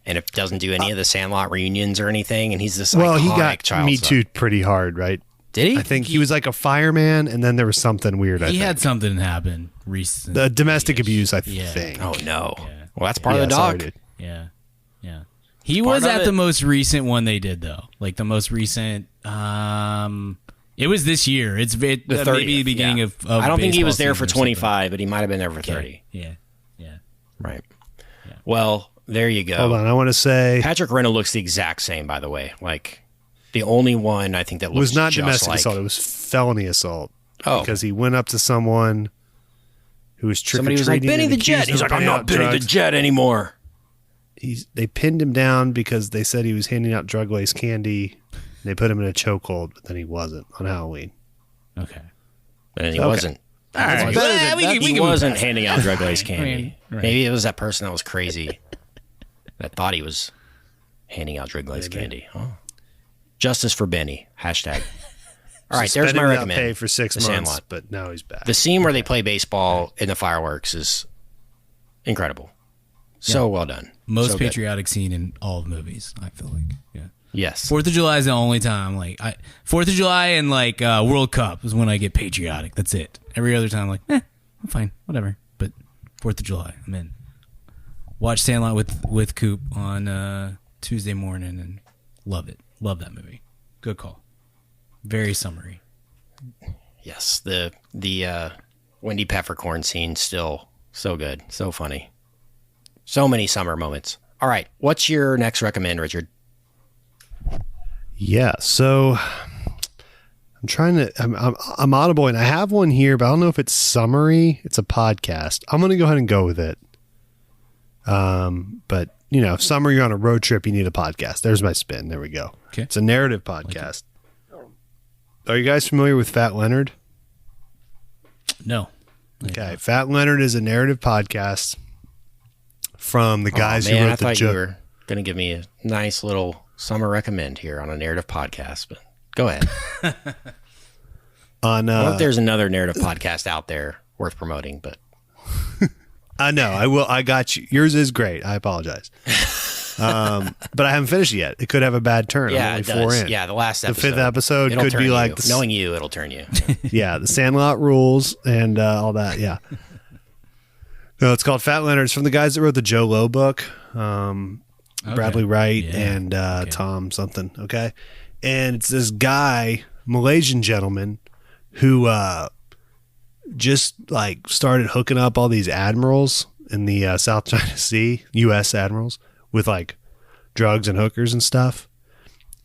And it doesn't do any of the Sandlot reunions or anything. And he's this he iconic got child Me star. Too pretty hard, right? Did he? I think he was like a fireman, and then there was something weird. He had something happen recently. The domestic abuse, I think. Oh, no. Yeah. Well, that's part of the doc. Sorry, Yeah. He was at the most recent one they did, though. The most recent, It was this year. It's The 30th, maybe the beginning of I don't think he baseball was there season for or something. 25, but he might have been there for 30. Yeah. Right. Well, there you go. Hold on, I want to say Patrick Renna looks the exact same, by the way. Like, the only one I think that it looks was not just domestic like, assault. It was felony assault. Oh. Because he went up to someone who was trick or Somebody treating. was like, Benny the Jet. He's like, I'm not Benny the Jet anymore. They pinned him down because they said he was handing out drug-laced candy. They put him in a chokehold, but then he wasn't on Halloween. Okay. And he Okay. wasn't. All right. He wasn't handing out drug-laced candy. I mean, right. Maybe it was that person that was crazy that thought he was handing out drug-laced candy. Oh. Justice for Benny. Hashtag. All right, there's Suspended my without recommend. pay for 6 The months, Sandlot. but now he's back. The scene where they play baseball in the fireworks is incredible. So well done. Most So good. patriotic scene in all of movies, I feel like. Yeah. Yes. 4th of July is the only time. Like 4th of July and like World Cup is when I get patriotic. That's it. Every other time, I'm like, I'm fine, whatever. But 4th of July, I'm in. Watch Sandlot with Coop on Tuesday morning and love it. Love that movie. Good call. Very summery. Yes. The Wendy Peppercorn scene still so good. So funny. So many summer moments. All right. What's your next recommend, Richard? Yeah, so I'm trying to. I'm audible, and I have one here, but I don't know if it's summary. It's a podcast. I'm going to go ahead and go with it. But if summer you're on a road trip, you need a podcast. There's my spin. There we go. Okay. It's a narrative podcast. Are you guys familiar with Fat Leonard? No. Okay, Fat Leonard is a narrative podcast from the guys who Man, wrote I the thought you joke. were going to give me a nice little summer recommend here on a narrative podcast, but go ahead. On I don't know if there's another narrative podcast out there worth promoting, but I know. I will. I got you. Yours is great. I apologize. But I haven't finished it yet. It could have a bad turn. yeah, I'm it only 4 does. in. Yeah, the last episode. fifth episode it'll could turn be like you. the- Knowing you, it'll turn you. Yeah, the Sandlot rules and all that. Yeah. No, it's called Fat Leonard. It's from the guys that wrote the Joe Low book, Bradley Wright Yeah. and Tom something. Okay, and it's this guy, Malaysian gentleman, who just like started hooking up all these admirals in the South China Sea, U.S. admirals, with like drugs and hookers and stuff,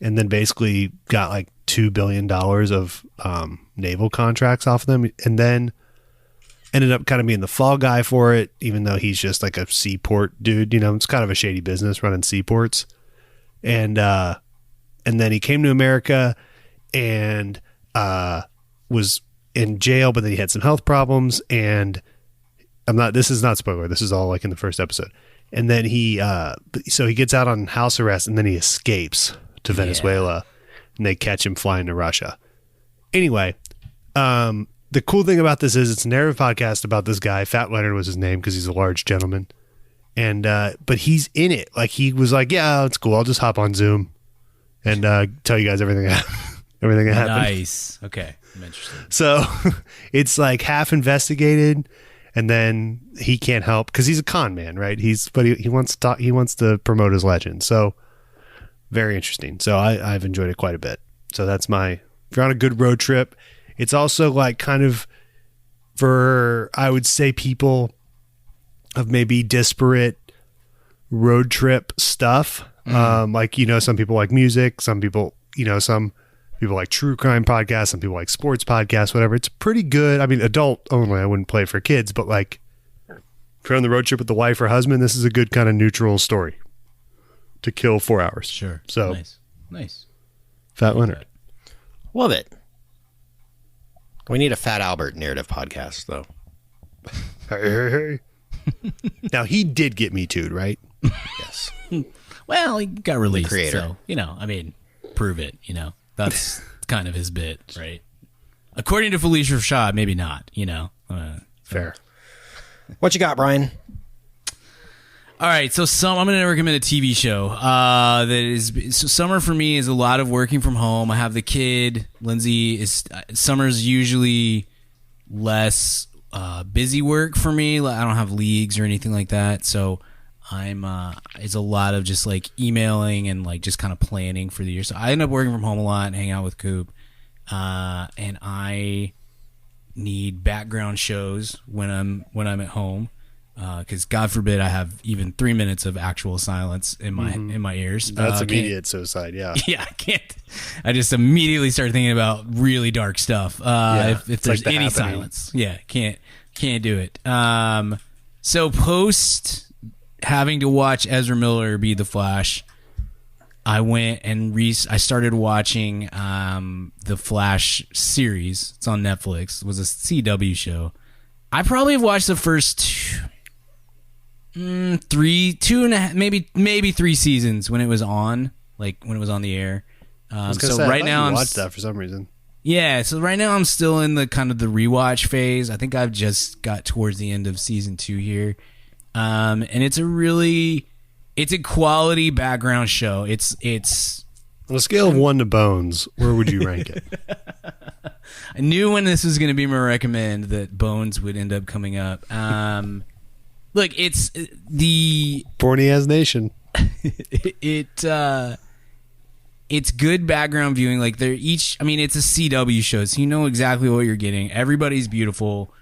and then basically got like $2 billion of naval contracts off of them, and then ended up kind of being the fall guy for it, even though he's just like a seaport dude. It's kind of a shady business running seaports, and then he came to America and was in jail, but then he had some health problems, and this is not spoiler, this is all like in the first episode. And then he gets out on house arrest, and then he escapes to Venezuela, and they catch him flying to Russia. Anyway, the cool thing about this is it's a narrative podcast about this guy. Fat Leonard was his name because he's a large gentleman. And but he's in it. Like he was like, yeah, it's cool. I'll just hop on Zoom and tell you guys everything everything that happened. Nice. Okay. I'm interested. So it's like half investigated, and then he can't help because he's a con man, right? He wants to talk, he wants to promote his legend. So very interesting. So I've enjoyed it quite a bit. So that's if you're on a good road trip. It's also like kind of for, I would say, people of maybe disparate road trip stuff. Like, some people like music, some people, some people like true crime podcasts, some people like sports podcasts, whatever. It's pretty good. I mean, adult only. I wouldn't play for kids, but like if you're on the road trip with the wife or husband, this is a good kind of neutral story to kill 4 hours. Sure. So Nice. Fat Leonard. Love it. We need a Fat Albert narrative podcast, though. Hey. Now, he did get Me Too'd, right? Yes. Well, he got released. creator. So, prove it. That's kind of his bit, right? According to Felicia Rashad, maybe not, Fair. What you got, Brian? All right, so I'm going to recommend a TV show. Summer for me is a lot of working from home. I have the kid. Lindsay summer's usually less busy work for me. I don't have leagues or anything like that, so it's a lot of just like emailing and like just kind of planning for the year. So I end up working from home a lot and hang out with Coop. and I need background shows when I'm at home, because God forbid I have even 3 minutes of actual silence in my ears. That's immediate suicide. Yeah. Yeah, I can't. I just immediately start thinking about really dark stuff. If there's like any Happening. silence, can't do it. So post having to watch Ezra Miller be the Flash, I went and I started watching the Flash series. It's on Netflix. It was a CW show. I probably have watched the first two and a half, maybe 3 seasons when it was on, like when it was on the air. Right now I'm watched that for some reason. Yeah, so right now I'm still in the kind of the rewatch phase. I think I've just got towards the end of season 2 here. And it's a quality background show. It's on a scale of 1 to Bones, where would you rank it? I knew when this was going to be my recommend that Bones would end up coming up. Look, it's the Borny as Nation. It's good background viewing. Like they're each, I mean, it's a CW show, so you know exactly what you're getting. Everybody's beautiful.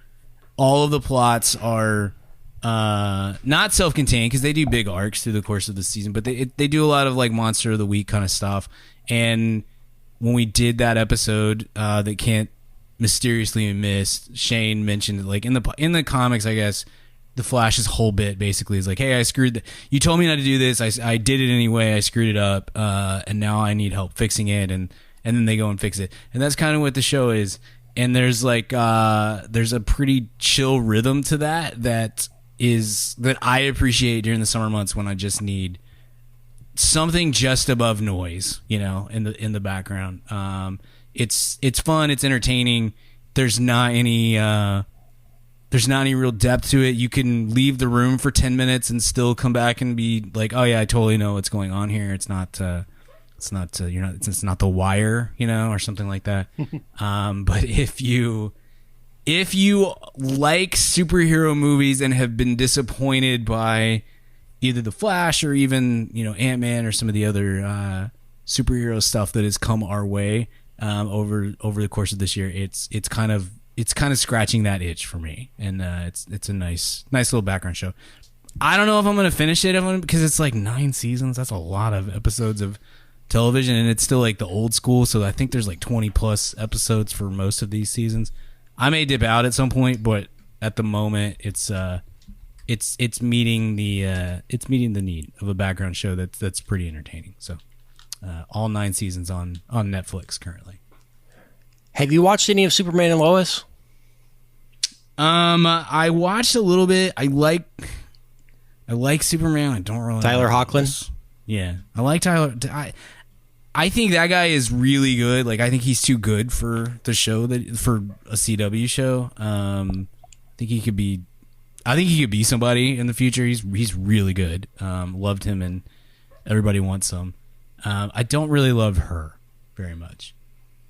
All of the plots are not self-contained because they do big arcs through the course of the season, but they do a lot of like Monster of the Week kind of stuff. And when we did that episode that can't mysteriously be missed, Shane mentioned like in the comics, I guess. The Flash's whole bit basically is like, hey, I screwed. You told me not to do this. I did it anyway. I screwed it up, and now I need help fixing it. And then they go and fix it. And that's kind of what the show is. And there's like there's a pretty chill rhythm to that I appreciate during the summer months when I just need something just above noise, you know, in the background. It's fun. It's entertaining. There's not any real depth to it. You can leave the room for 10 minutes and still come back and be like, oh yeah, I totally know what's going on here. It's not The Wire, you know, or something like that. But if you like superhero movies and have been disappointed by either The Flash or even, you know, Ant-Man or some of the other superhero stuff that has come our way over the course of this year, it's kind of scratching that itch for me, and it's a nice little background show. I don't know if I'm going to finish it because it's like 9 seasons. That's a lot of episodes of television, and it's still like the old school. So I think there's like 20 plus episodes for most of these seasons. I may dip out at some point, but at the moment, it's meeting the need of a background show that's pretty entertaining. So all 9 seasons on Netflix currently. Have you watched any of Superman and Lois? I watched a little bit. I like Superman. I don't really Tyler like Hoechlin? Lois. Yeah, I like Tyler. I think that guy is really good. Like, I think he's too good for the show for a CW show. I think he could be somebody in the future. He's really good. Loved him, and everybody wants him. I don't really love her very much.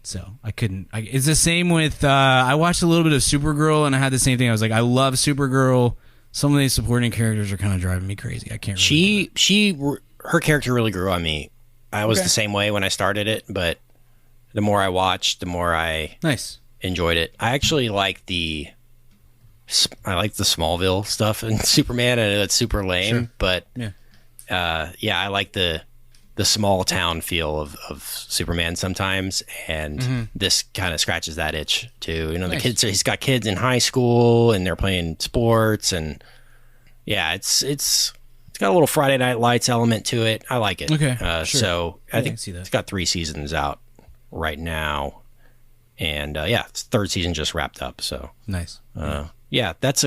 So I couldn't. It's the same with. I watched a little bit of Supergirl, and I had the same thing. I was like, I love Supergirl. Some of these supporting characters are kind of driving me crazy. I can't. Her character really grew on me. I was the same way when I started it, but the more I watched, the more I enjoyed it. I actually like the Smallville stuff in Superman. I know that's super lame, but I like the small town feel of Superman sometimes, and this kind of scratches that itch too. You know, the kids. He's got kids in high school, and they're playing sports, and it's got a little Friday Night Lights element to it. I like it. Okay, sure. So I think see that. It's got 3 seasons out right now, and its 3rd season just wrapped up. So nice. That's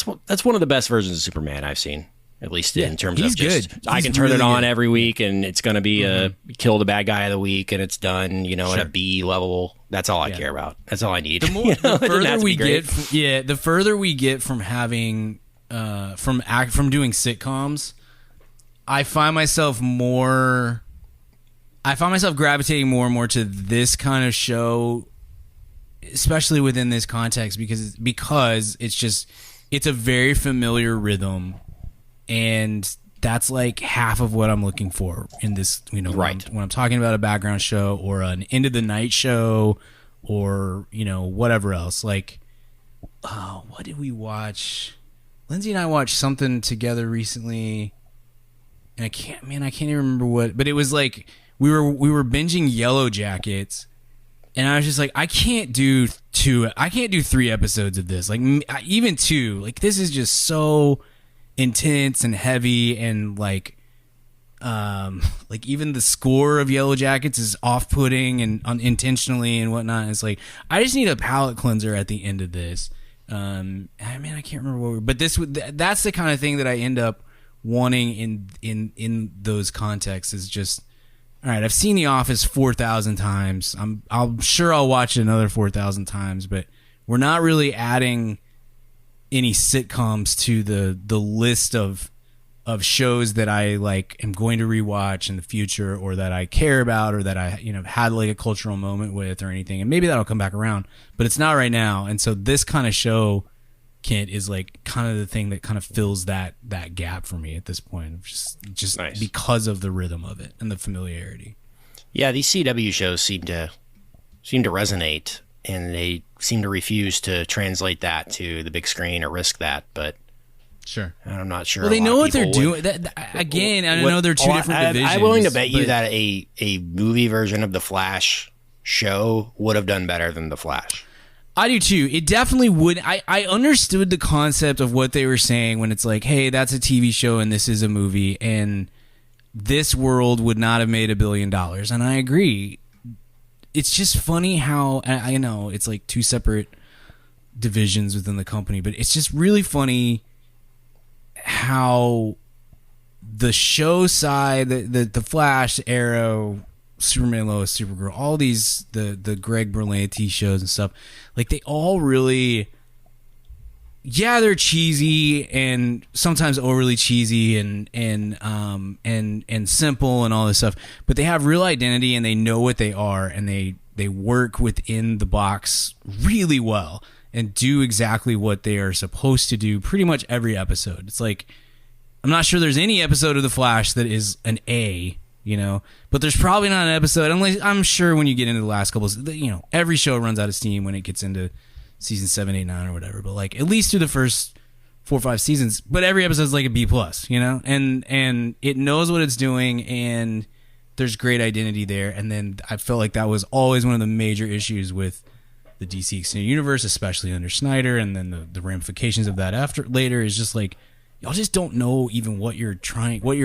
one of the best versions of Superman I've seen. At least in terms of just, good. I can turn it on every week, and it's going to be a kill the bad guy of the week, and it's done. You know, at a B level. That's all I care about. That's all I need. The further we get from having from doing sitcoms, I find myself gravitating more and more to this kind of show, especially within this context, because it's a very familiar rhythm. And that's like half of what I'm looking for in this, Right. when I'm talking about a background show or an end of the night show or, whatever else. Like, oh, what did we watch? Lindsay and I watched something together recently, and I can't even remember what, but it was like we were binging Yellow Jackets, and I was just like, I can't do 3 episodes of this, like even 2, like this is just so intense and heavy, and like even the score of Yellow Jackets is off-putting and unintentionally and whatnot. It's like, I just need a palate cleanser at the end of this. I can't remember but that's the kind of thing that I end up wanting in those contexts, is just, all right, I've seen The Office 4,000 times. I'm sure I'll watch it another 4,000 times, but we're not really adding any sitcoms to the list of shows that I like am going to rewatch in the future, or that I care about, or that I had like a cultural moment with or anything. And maybe that'll come back around, but it's not right now. And so this kind of show, Kent, is like kind of the thing that kind of fills that gap for me at this point, just Nice. because of the rhythm of it and the familiarity. Yeah, these CW shows seem to resonate, and they seem to refuse to translate that to the big screen or risk that. But Sure. I'm not sure. Well, they a lot know of what they're people doing. Again, I know they're two different divisions. I'm willing to bet you but- that a movie version of The Flash show would have done better than The Flash. I do too. It definitely would. I understood the concept of what they were saying when it's like, hey, that's a TV show and this is a movie, and this world would not have made $1 billion. And I agree. It's just funny how, I know it's like two separate divisions within the company, but it's just really funny how the show side, the Flash, Arrow, Superman, Lois, Supergirl, all these the Greg Berlanti shows and stuff, like they all really, they're cheesy and sometimes overly cheesy and simple and all this stuff, but they have real identity and they know what they are, and they work within the box really well and do exactly what they are supposed to do pretty much every episode. It's like, I'm not sure there's any episode of The Flash that is an A, but there's probably not an episode, unless, I'm sure when you get into the last couple, every show runs out of steam when it gets into season 7, 8, 9 or whatever, but like at least through the first 4 or 5 seasons, but every episode is like a B+, and it knows what it's doing, and there's great identity there. And then I felt like that was always one of the major issues with the DC Extended Universe, especially under Snyder, and then the ramifications of that later is just like, y'all just don't know even what your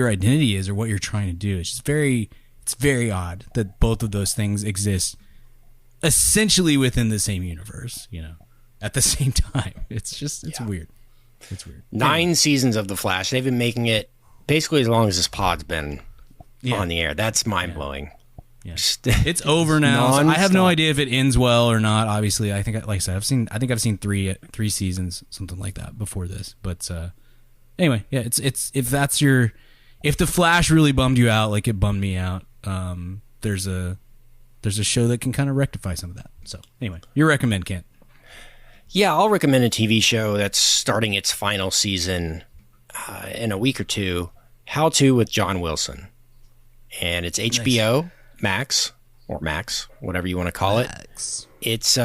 identity is or what you're trying to do. It's very odd that both of those things exist essentially within the same universe, at the same time. It's weird. It's weird. 9 seasons of The Flash. They've been making it basically as long as this pod's been on the air. That's mind blowing. Yeah. It's over now. So I have no idea if it ends well or not. Obviously, I think, like I said, I've seen three seasons, something like that, before this. But anyway, yeah, it's if The Flash really bummed you out, like it bummed me out, there's a show that can kind of rectify some of that. So anyway, your recommend, Kent? Yeah, I'll recommend a TV show that's starting its final season in a week or two. How To with John Wilson, and it's HBO. Max, whatever you want to call it. It's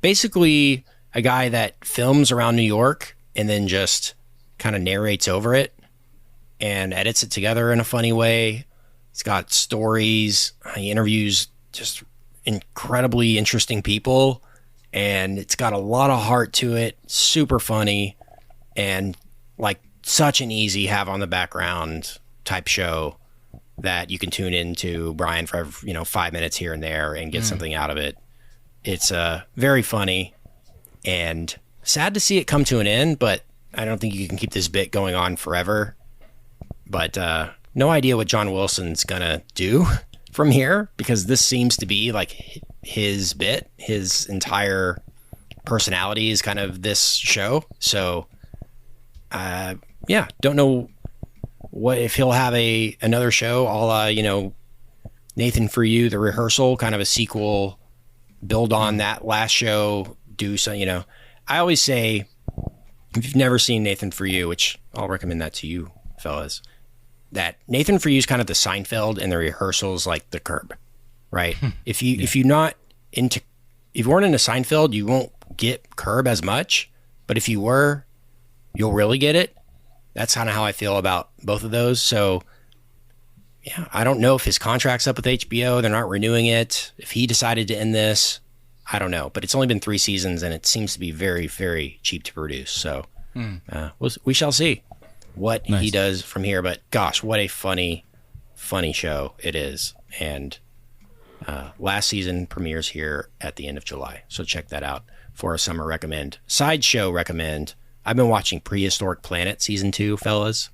basically a guy that films around New York and then just kind of narrates over it and edits it together in a funny way. It's got stories. He interviews just incredibly interesting people, and it's got a lot of heart to it. Super funny, and like such an easy have on the background type show that you can tune into, Brian, for 5 minutes here and there and get something out of it. It's very funny and sad to see it come to an end, but I don't think you can keep this bit going on forever. But no idea what John Wilson's gonna do from here, because this seems to be like his bit. His entire personality is kind of this show. So don't know what if he'll have another show, a la, Nathan For You, The Rehearsal, kind of a sequel, build on that last show, do some, I always say, if you've never seen Nathan For You, which I'll recommend that to you fellas, that Nathan For You is kind of the Seinfeld and the rehearsals like the Curb, right? If you weren't into Seinfeld, you won't get Curb as much, but if you were, you'll really get it. That's kind of how I feel about both of those. So yeah, I don't know if his contract's up with HBO. They're not renewing it. If he decided to end this, I don't know. But it's only been 3 seasons, and it seems to be very, very cheap to produce. So we shall see what he does from here. But gosh, what a funny, funny show it is. And last season premieres here at the end of July. So check that out for a summer recommend. Sideshow recommend. I've been watching Prehistoric Planet Season 2, fellas.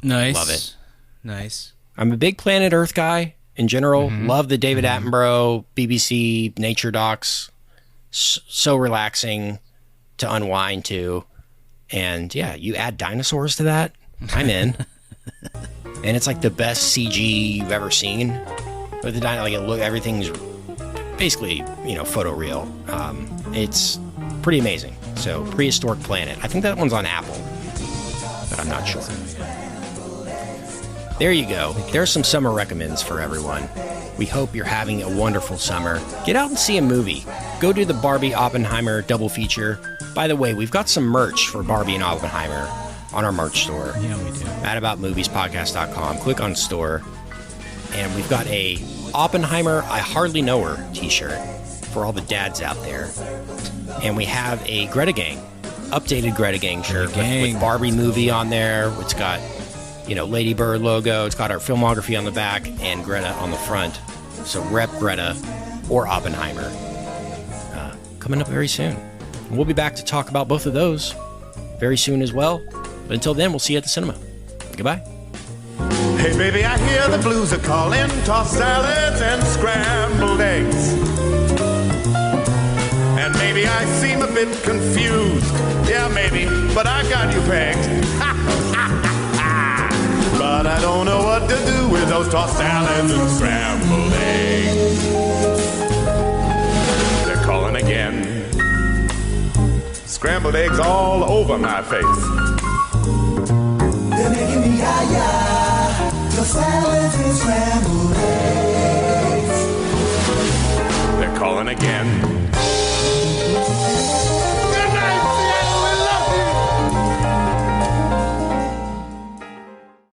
Nice. Love it. Nice. I'm a big Planet Earth guy in general. Love the David Attenborough, BBC nature docs. So relaxing to unwind to. And yeah, you add dinosaurs to that, I'm in. And it's like the best CG you've ever seen. With the everything's basically, photoreal. It's pretty amazing. So Prehistoric Planet. I think that one's on Apple, but I'm not sure. There you go. There's some summer recommends for everyone. We hope you're having a wonderful summer. Get out and see a movie. Go do the Barbie Oppenheimer double feature. By the way, we've got some merch for Barbie and Oppenheimer on our merch store. Yeah, we do. MadAboutMoviesPodcast.com. Click on store. And we've got a Oppenheimer I Hardly Know Her t-shirt for all the dads out there. And we have a Greta Gang, updated Greta Gang shirt with Barbie movie on there. It's got, Lady Bird logo. It's got our filmography on the back and Greta on the front. So rep Greta or Oppenheimer. Coming up very soon. We'll be back to talk about both of those very soon as well. But until then, we'll see you at the cinema. Goodbye. Hey baby, I hear the blues are calling, tossed salads and scrambled eggs. And maybe I seem a bit confused. Yeah, maybe, but I got you pegged. But I don't know what to do with those tossed salads and scrambled eggs. They're calling again. Scrambled eggs all over my face. They're making me yah-yah. The salads and scrambled